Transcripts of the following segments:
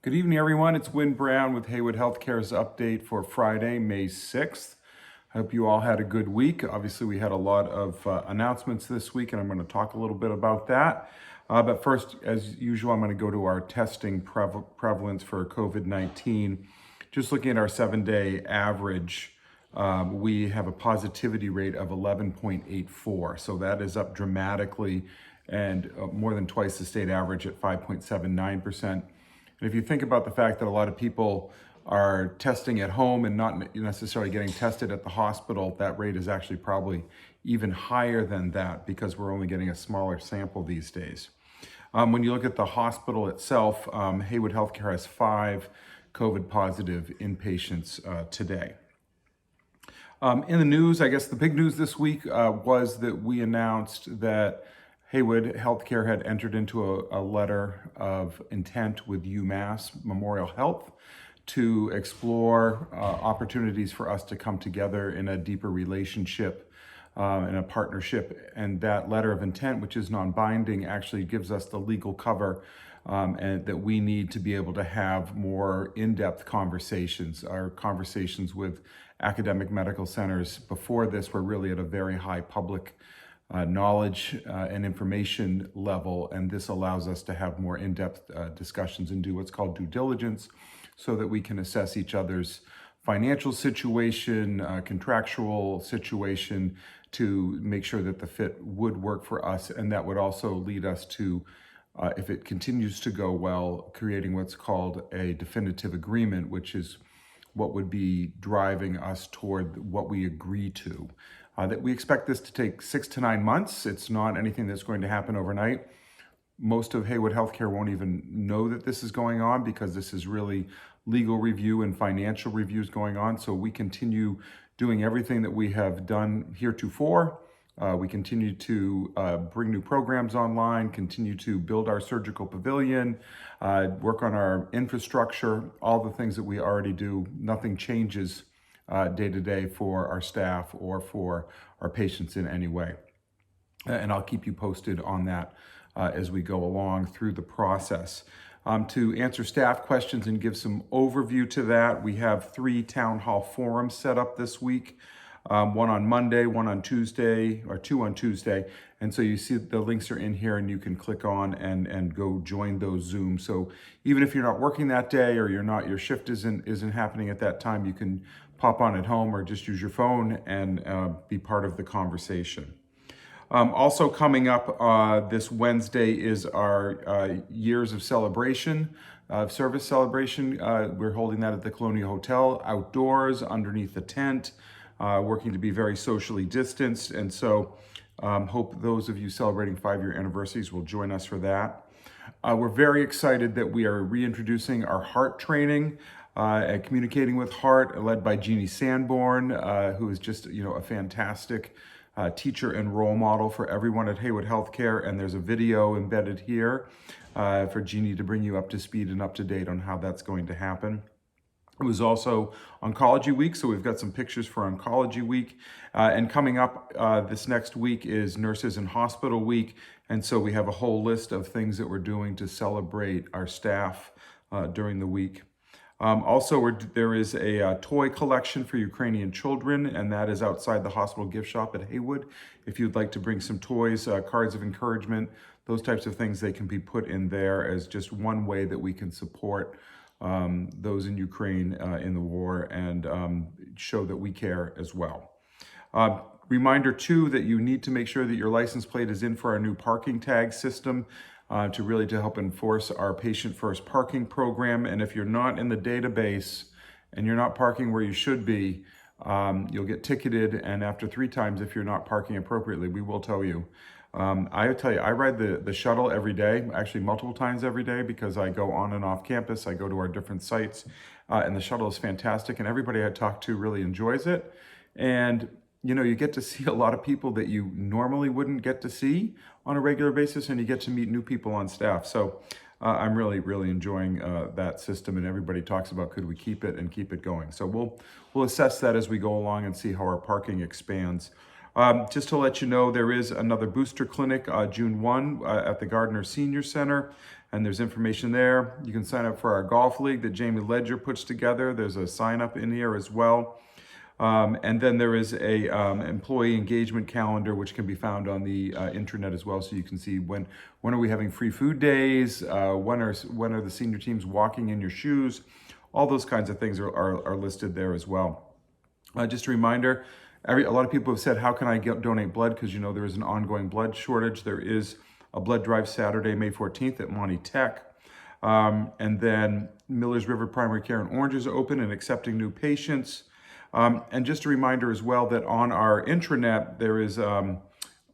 Good evening, everyone. It's Wynn Brown with Haywood Healthcare's update for Friday, May 6th. I hope you all had a good week. Obviously, we had a lot of announcements this week, and I'm going to talk a little bit about that. But first, as usual, I'm going to go to our testing prevalence for COVID-19. Just looking at our 7-day average, we have a positivity rate of 11.84. So that is up dramatically and more than twice the state average at 5.79%. And if you think about the fact that a lot of people are testing at home and not necessarily getting tested at the hospital, that rate is actually probably even higher than that because we're only getting a smaller sample these days. When you look at the hospital itself, Haywood Healthcare has 5 COVID positive inpatients today. In the news, I guess the big news this week was that we announced that Haywood Healthcare had entered into a letter of intent with UMass Memorial Health to explore opportunities for us to come together in a deeper relationship and a partnership. And that letter of intent, which is non-binding, actually gives us the legal cover and that we need to be able to have more in-depth conversations. Our conversations with academic medical centers before this were really at a very high public knowledge and information level, and this allows us to have more in-depth discussions and do what's called due diligence so that we can assess each other's financial situation, contractual situation to make sure that the fit would work for us, and that would also lead us to, if it continues to go well, creating what's called a definitive agreement, which is what would be driving us toward what we agree to. That we expect this to take 6 to 9 months. It's not anything that's going to happen overnight. Most of Haywood Healthcare won't even know that this is going on because this is really legal review and financial reviews going on. So we continue doing everything that we have done heretofore. We continue to bring new programs online, continue to build our surgical pavilion, work on our infrastructure, all the things that we already do. Nothing changes day to day for our staff or for our patients in any way. And I'll keep you posted on that as we go along through the process. To answer staff questions and give some overview to that, we have 3 town hall forums set up this week. One on Monday, one on Tuesday, or 2 on Tuesday. And so you see the links are in here and you can click on and go join those Zooms. So even if you're not working that day or your shift isn't happening at that time, you can pop on at home or just use your phone and be part of the conversation. Also coming up this Wednesday is our Years of Celebration, service celebration. We're holding that at the Colonial Hotel, outdoors, underneath the tent. Working to be very socially distanced, and so hope those of you celebrating 5-year anniversaries will join us for that. We're very excited that we are reintroducing our heart training and communicating with heart, led by Jeannie Sanborn, who is just a fantastic teacher and role model for everyone at Haywood Healthcare. And there's a video embedded here for Jeannie to bring you up to speed and up to date on how that's going to happen. It was also Oncology Week, so we've got some pictures for Oncology Week. And coming up this next week is Nurses in Hospital Week. And so we have a whole list of things that we're doing to celebrate our staff during the week. Also, there is a toy collection for Ukrainian children, and that is outside the hospital gift shop at Haywood. If you'd like to bring some toys, cards of encouragement, those types of things, they can be put in there as just one way that we can support those in Ukraine in the war and show that we care as well. Reminder too that you need to make sure that your license plate is in for our new parking tag system to help enforce our patient first parking program. And if you're not in the database and you're not parking where you should be, you'll get ticketed. And after 3 times, if you're not parking appropriately, we will tell you. I tell you, I ride the shuttle every day, actually multiple times every day, because I go on and off campus. I go to our different sites, and the shuttle is fantastic, and everybody I talk to really enjoys it. And you get to see a lot of people that you normally wouldn't get to see on a regular basis, and you get to meet new people on staff. So I'm really, really enjoying that system, and everybody talks about could we keep it and keep it going. So we'll assess that as we go along and see how our parking expands. Just to let you know, there is another booster clinic June 1 at the Gardner Senior Center, and there's information there. You can sign up for our golf league that Jamie Ledger puts together. There's a sign up in here as well. And then there is a employee engagement calendar, which can be found on the intranet as well. So you can see when are we having free food days, when are the senior teams walking in your shoes. All those kinds of things are listed there as well. Just a reminder, a lot of people have said, how can I donate blood? Because there is an ongoing blood shortage. There is a blood drive Saturday, May 14th at Monty Tech. And then Millers River Primary Care in Orange is open and accepting new patients. And just a reminder as well that on our intranet, there is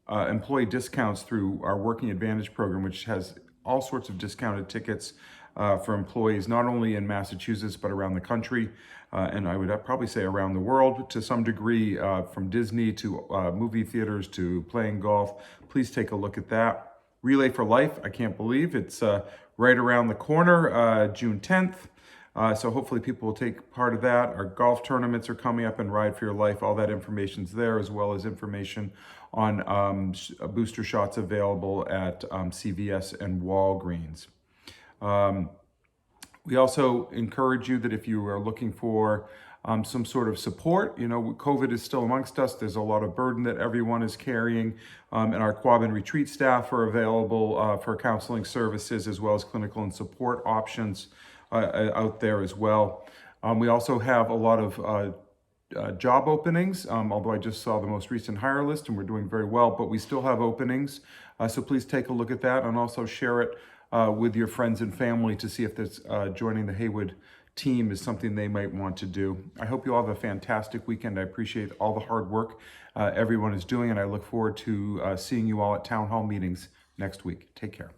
employee discounts through our Working Advantage program, which has all sorts of discounted tickets for employees, not only in Massachusetts, but around the country. And I would probably say around the world to some degree, from Disney to movie theaters to playing golf. Please take a look at that. Relay for Life, I can't believe it's right around the corner, June 10th. So hopefully people will take part of that. Our golf tournaments are coming up and Ride for Your Life. All that information's there, as well as information on booster shots available at CVS and Walgreens. We also encourage you that if you are looking for some sort of support, COVID is still amongst us. There's a lot of burden that everyone is carrying, and our Quabbin retreat staff are available for counseling services as well as clinical and support options out there as well. We also have a lot of job openings, although I just saw the most recent hire list and we're doing very well, but we still have openings. So please take a look at that and also share it with your friends and family to see if this joining the Haywood team is something they might want to do. I hope you all have a fantastic weekend. I appreciate all the hard work everyone is doing, and I look forward to seeing you all at town hall meetings next week. Take care.